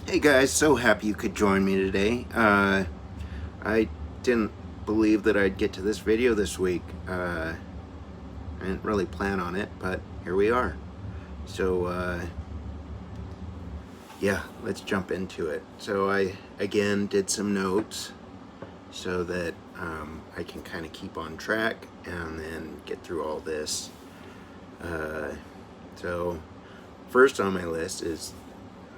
Hey guys, so happy you could join me today. I didn't believe that I'd get to this video this week. I didn't really plan on it, but here we are. So, yeah, let's jump into it. So I, again, did some notes so that I can kind of keep on track and then get through all this. So, first on my list is,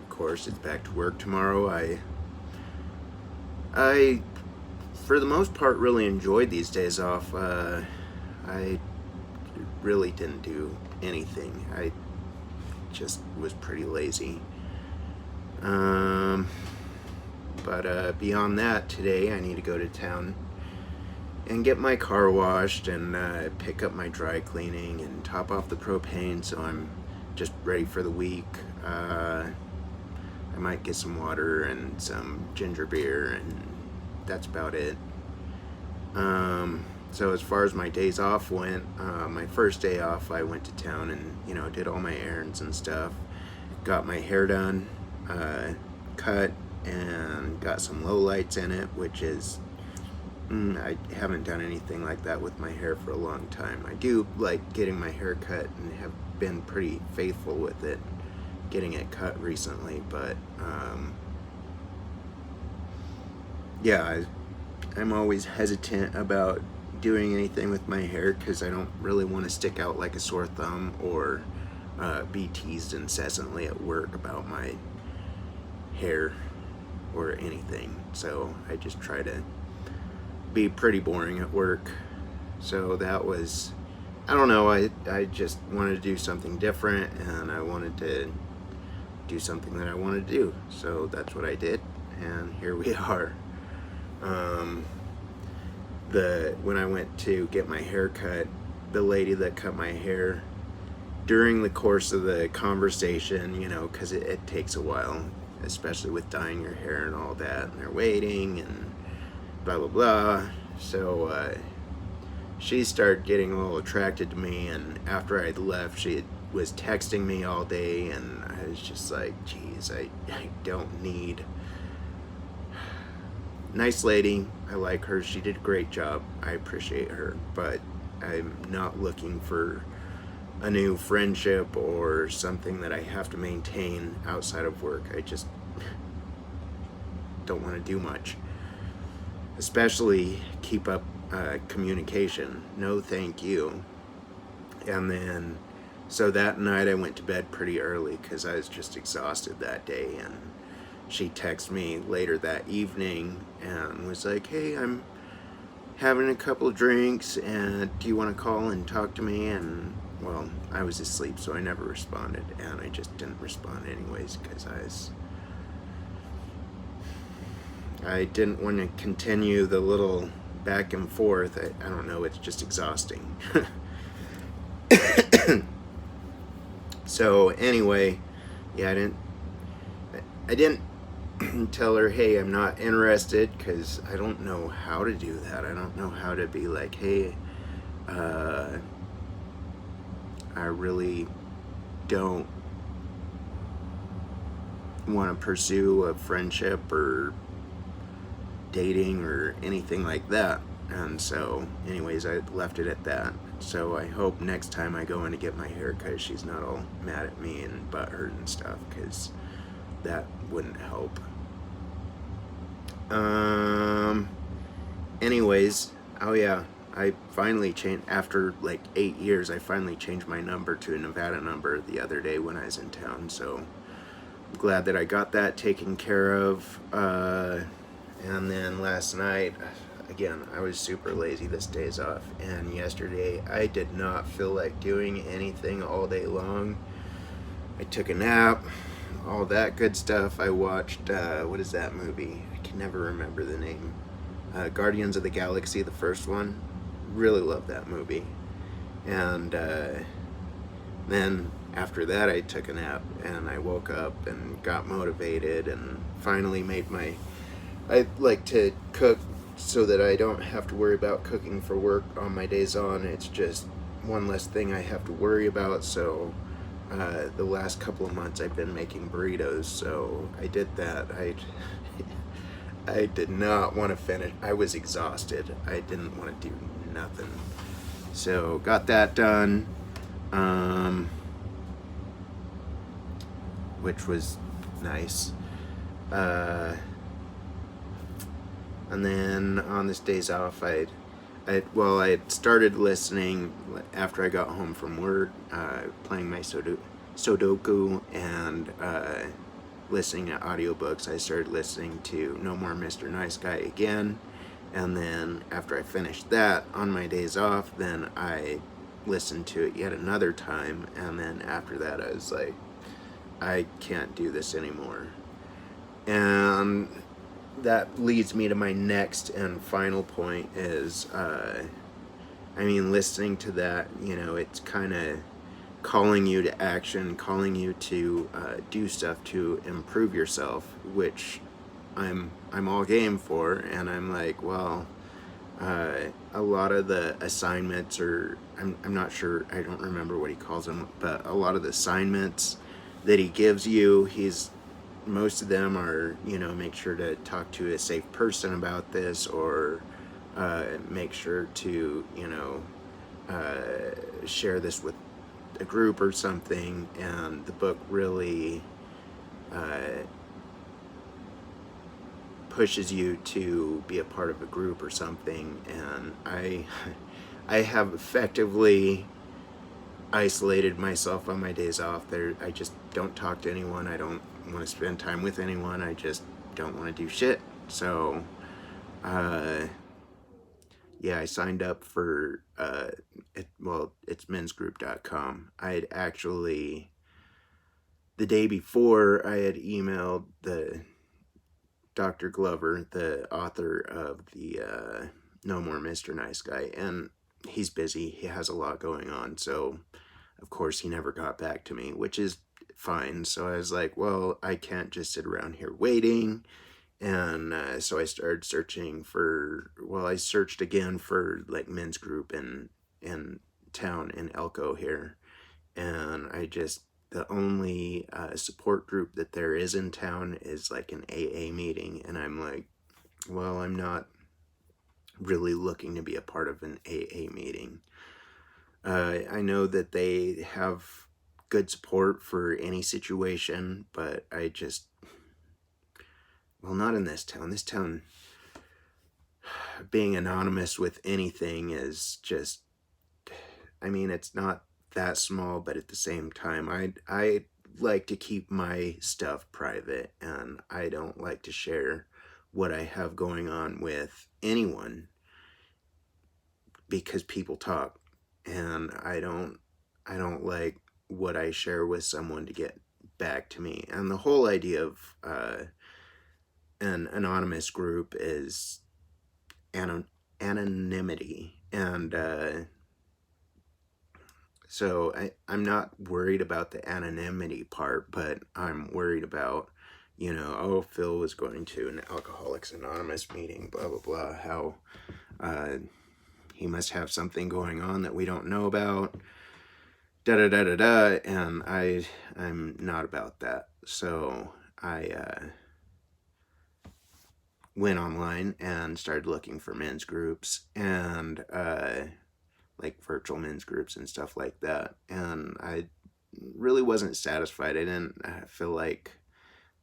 of course, it's back to work tomorrow. I, for the most part, really enjoyed these days off. I really didn't do anything. I just was pretty lazy. But beyond that, today I need to go to town and get my car washed and pick up my dry cleaning and top off the propane, so I'm just ready for the week. I might get some water and some ginger beer, and that's about it. So as far as my days off went, my first day off, I went to town and, did all my errands and stuff. Got my hair done, cut, and got some lowlights in it, which is, I haven't done anything like that with my hair for a long time. I do like getting my hair cut and have been pretty faithful with it, getting it cut recently, but yeah, I'm always hesitant about doing anything with my hair because I don't really want to stick out like a sore thumb or be teased incessantly at work about my hair or anything. So I just try to be pretty boring at work. So that was, I don't know, I just wanted to do something different, and I wanted to do something that I wanted to do. So that's what I did, and here we are. When I went to get my hair cut, the lady that cut my hair, during the course of the conversation, because it takes a while, especially with dyeing your hair and all that, and they're waiting and blah blah blah. So she started getting a little attracted to me, and after I'd left, she was texting me all day, and I was just like, geez, I don't need. Nice lady, I like her, she did a great job, I appreciate her, but I'm not looking for a new friendship or something that I have to maintain outside of work. I just don't want to do much, especially keep up communication. No thank you. And then so that night I went to bed pretty early because I was just exhausted that day, and she texted me later that evening and was like, hey, I'm having a couple of drinks, and do you want to call and talk to me? And well, I was asleep, so I never responded, and I just didn't respond anyways because I didn't want to continue the little back and forth. I don't know, it's just exhausting. So anyway, yeah, I didn't tell her, hey, I'm not interested, because I don't know how to do that. I don't know how to be like, hey, I really don't want to pursue a friendship or dating or anything like that. And so anyways, I left it at that. So I hope next time I go in to get my hair cut, she's not all mad at me and butthurt and stuff, because that wouldn't help. Anyways, oh yeah, I finally changed, after like 8 years, I finally changed my number to a Nevada number the other day when I was in town, so I'm glad that I got that taken care of. And then last night, again, I was super lazy this day's off, and yesterday I did not feel like doing anything all day long. I took a nap, all that good stuff. I watched, what is that movie? I can never remember the name. Guardians of the Galaxy, the first one. Really love that movie. And then after that I took a nap, and I woke up and got motivated and finally made I like to cook so that I don't have to worry about cooking for work on my days on. It's just one less thing I have to worry about, so the last couple of months I've been making burritos, so I did that. I did not want to finish. I was exhausted. I didn't want to do nothing. So got that done, um, which was nice. And then on this days off, I had started listening after I got home from work, playing my Sudoku and listening to audiobooks. I started listening to No More Mr. Nice Guy again. And then after I finished that on my days off, then I listened to it yet another time. And then after that, I was like, I can't do this anymore. And that leads me to my next and final point is, listening to that, it's kind of calling you to action, calling you to do stuff to improve yourself, which I'm all game for. And I'm like, well, a lot of the assignments, or I'm not sure, I don't remember what he calls them, but a lot of the assignments that he gives you, most of them are, make sure to talk to a safe person about this, or make sure to, share this with a group or something. And the book really pushes you to be a part of a group or something. And I have effectively isolated myself on my days off. I just don't talk to anyone. I don't want to spend time with anyone. I just don't want to do shit. So yeah, I signed up for it's mensgroup.com. I had actually, the day before, I had emailed the Dr. Glover, the author of the No More Mr. Nice Guy, and he's busy. He has a lot going on, so of course he never got back to me, which is fine. So I was like, well, I can't just sit around here waiting. And so I started searching I searched again for like men's group in town in Elko here. And the only support group that there is in town is like an AA meeting. And I'm like, well, I'm not really looking to be a part of an AA meeting. I know that they have good support for any situation, but not in this town. This town, being anonymous with anything is just, it's not that small, but at the same time, I like to keep my stuff private, and I don't like to share what I have going on with anyone, because people talk, and I don't like what I share with someone to get back to me. And the whole idea of an anonymous group is anonymity. And so I'm not worried about the anonymity part, but I'm worried about, oh, Phil was going to an Alcoholics Anonymous meeting, blah, blah, blah, how he must have something going on that we don't know about, da da da da da. And I'm not about that. So I went online and started looking for men's groups, and like virtual men's groups and stuff like that. And I really wasn't satisfied. I didn't feel like,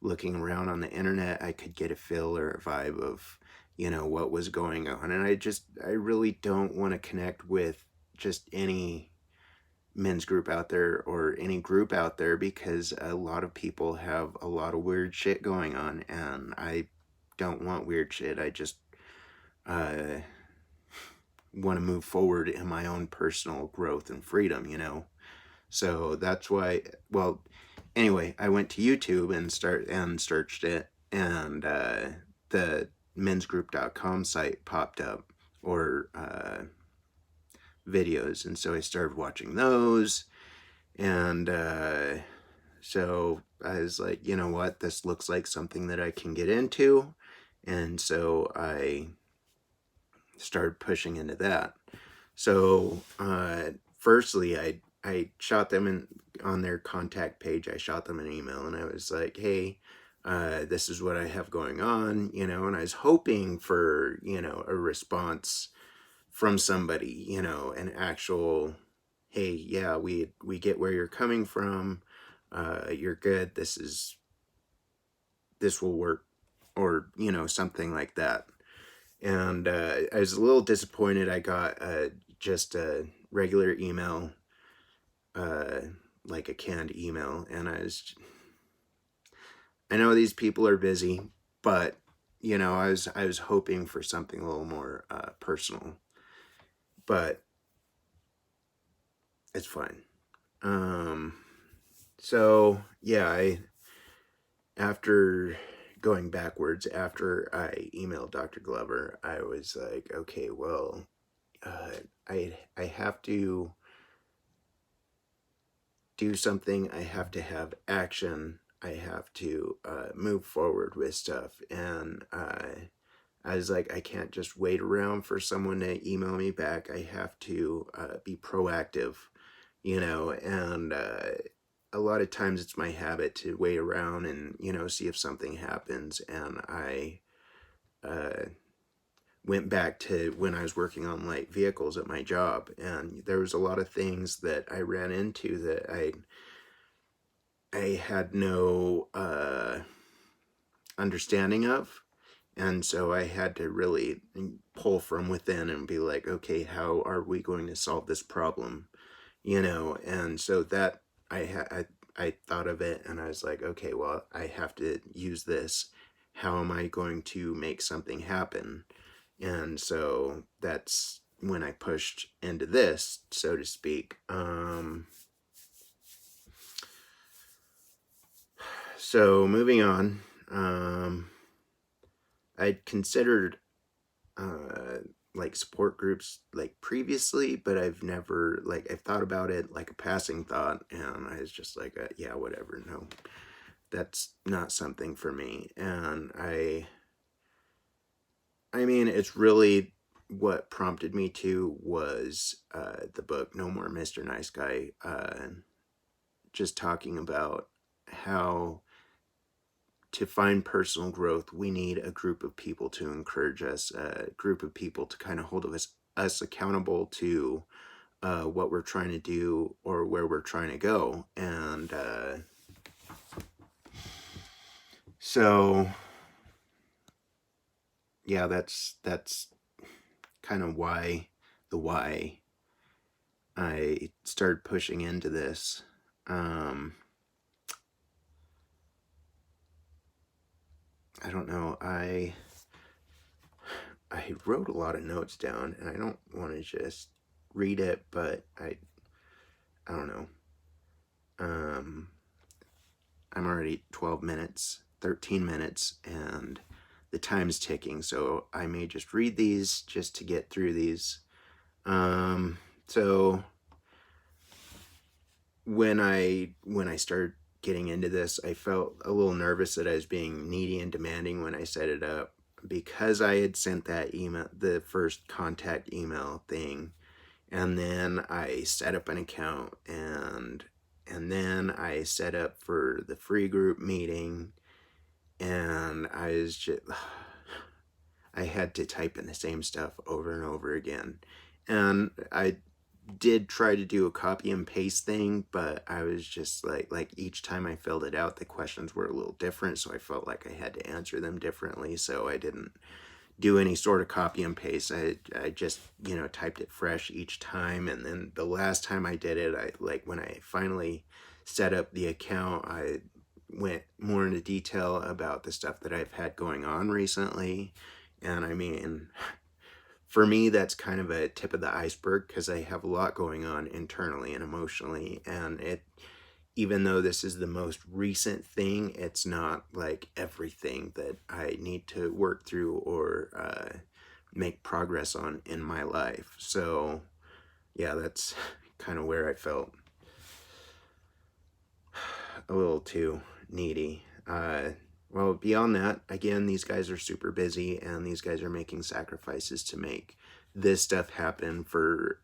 looking around on the internet, I could get a feel or a vibe of, what was going on. And I really don't want to connect with just any men's group out there or any group out there, because a lot of people have a lot of weird shit going on, and I don't want weird shit. I just want to move forward in my own personal growth and freedom, So that's why, well, anyway, I went to YouTube and searched it, and the mensgroup.com site popped up, or videos, and so I started watching those. And so I was like, you know what, this looks like something that I can get into. And so I started pushing into that. So firstly, I I shot them on their contact page. I shot them an email and I was like, hey, this is what I have going on, and I was hoping for, a response from somebody, an actual, hey, yeah, we get where you're coming from. You're good. This will work, or, something like that. And I was a little disappointed. I got just a regular email, uh, like a canned email, and I know these people are busy, but I was hoping for something a little more personal, but it's fine. Um, so yeah, after going backwards, after I emailed Dr. Glover, I was like, okay, well, uh, I have to do something. I have to have action. I have to move forward with stuff. And I was like, I can't just wait around for someone to email me back. I have to be proactive, and a lot of times it's my habit to wait around and, see if something happens. And I uh, went back to when I was working on light vehicles at my job, and there was a lot of things that I ran into that I had no understanding of. And so I had to really pull from within and be like, okay, how are we going to solve this problem? And so that I thought of it and I was like, okay, well, I have to use this. How am I going to make something happen? And so that's when I pushed into this, so to speak. So moving on, I'd considered like support groups like previously, but I've never I've thought about it like a passing thought, and I was just like, yeah, whatever. No, that's not something for me. And I mean, it's really what prompted me to was the book No More Mr. Nice Guy, just talking about how to find personal growth, we need a group of people to encourage us, a group of people to kind of hold us accountable to what we're trying to do or where we're trying to go. And so, yeah, that's kind of why I started pushing into this. I don't know. I wrote a lot of notes down, and I don't want to just read it, but I don't know. I'm already 12 minutes, 13 minutes, and the time's ticking, so I may just read these just to get through these. So when I started getting into this, I felt a little nervous that I was being needy and demanding when I set it up, because I had sent that email, the first contact email thing, and then I set up an account, and then I set up for the free group meeting, and I was just I had to type in the same stuff over and over again. And I did try to do a copy and paste thing, but I was just like each time I filled it out, the questions were a little different, so I felt like I had to answer them differently, so I didn't do any sort of copy and paste. I just, typed it fresh each time. And then the last time I did it, when I finally set up the account, I went more into detail about the stuff that I've had going on recently. And I mean, for me, that's kind of a tip of the iceberg, because I have a lot going on internally and emotionally. And even though this is the most recent thing, it's not like everything that I need to work through or make progress on in my life. So, yeah, that's kind of where I felt a little too needy. Well, beyond that, again, these guys are super busy, and these guys are making sacrifices to make this stuff happen for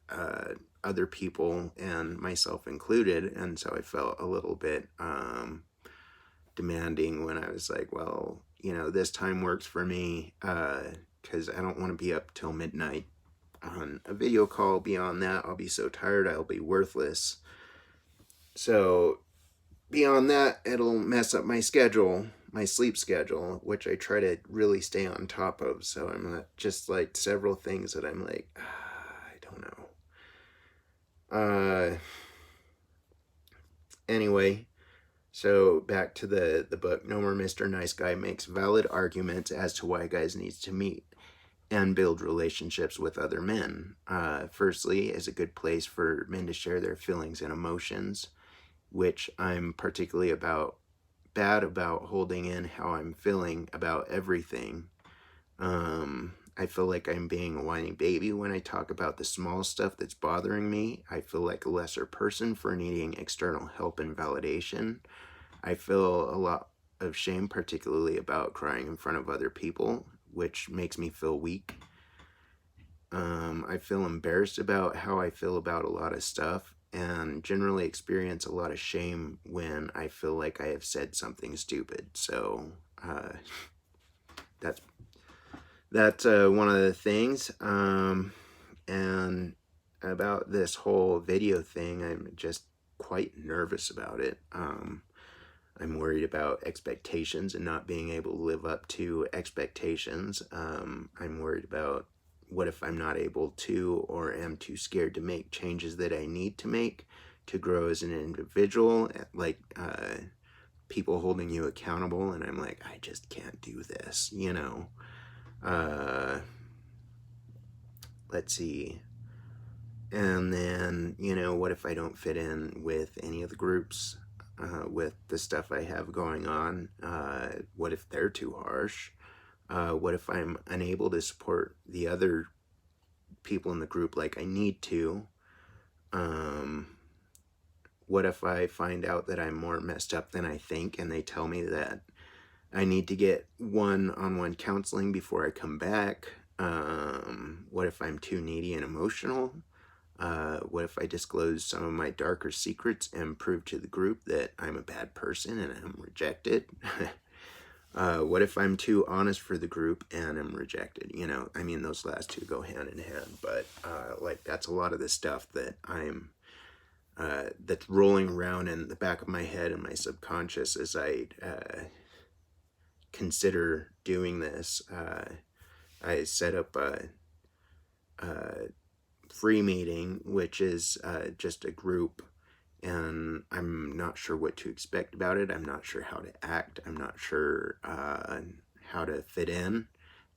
other people and myself included. And so I felt a little bit demanding when I was like, well, this time works for me, because I don't want to be up till midnight on a video call. Beyond that, I'll be so tired, I'll be worthless. So beyond that, it'll mess up my schedule, my sleep schedule, which I try to really stay on top of. So I'm just like several things that I'm like, I don't know. Anyway, so back to the book. No More Mr. Nice Guy makes valid arguments as to why guys need to meet and build relationships with other men. Firstly, is a good place for men to share their feelings and emotions, which I'm particularly bad about holding in how I'm feeling about everything. I feel like I'm being a whiny baby when I talk about the small stuff that's bothering me. I feel like a lesser person for needing external help and validation. I feel a lot of shame, particularly about crying in front of other people, which makes me feel weak. I feel embarrassed about how I feel about a lot of stuff, and generally experience a lot of shame when I feel like I have said something stupid. So that's one of the things. And about this whole video thing, I'm just quite nervous about it. I'm worried about expectations and not being able to live up to expectations. I'm worried about what if I'm not able to, or am too scared to make changes that I need to make to grow as an individual, like people holding you accountable, and I'm like, I just can't do this, let's see. And then, what if I don't fit in with any of the groups, with the stuff I have going on? What if they're too harsh? What if I'm unable to support the other people in the group like I need to? What if I find out that I'm more messed up than I think, and they tell me that I need to get one-on-one counseling before I come back? What if I'm too needy and emotional? What if I disclose some of my darker secrets and prove to the group that I'm a bad person and I'm rejected? What if I'm too honest for the group and I'm rejected? I mean, those last two go hand in hand, but that's a lot of the stuff that that's rolling around in the back of my head and my subconscious as I consider doing this. I set up a free meeting, which is just a group, and I'm not sure what to expect about it. I'm not sure how to act. I'm not sure how to fit in.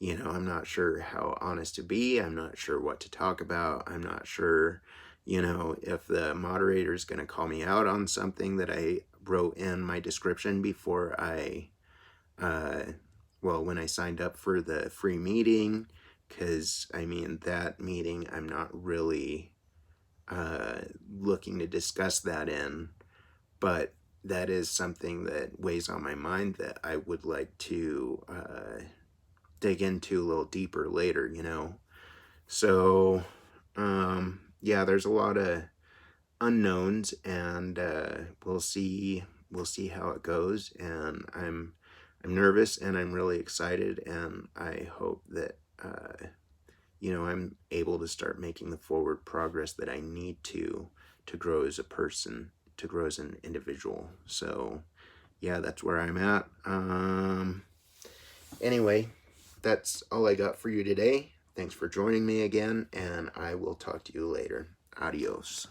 I'm not sure how honest to be. I'm not sure what to talk about. I'm not sure, if the moderator is going to call me out on something that I wrote in my description before when I signed up for the free meeting. Because, I mean, that meeting, I'm not really looking to discuss that in, but that is something that weighs on my mind that I would like to dig into a little deeper later, So, yeah, there's a lot of unknowns, and we'll see how it goes. And I'm nervous, and I'm really excited, and I hope that I'm able to start making the forward progress that I need to grow as a person, to grow as an individual. So yeah, that's where I'm at. Anyway, that's all I got for you today. Thanks for joining me again, and I will talk to you later. Adios.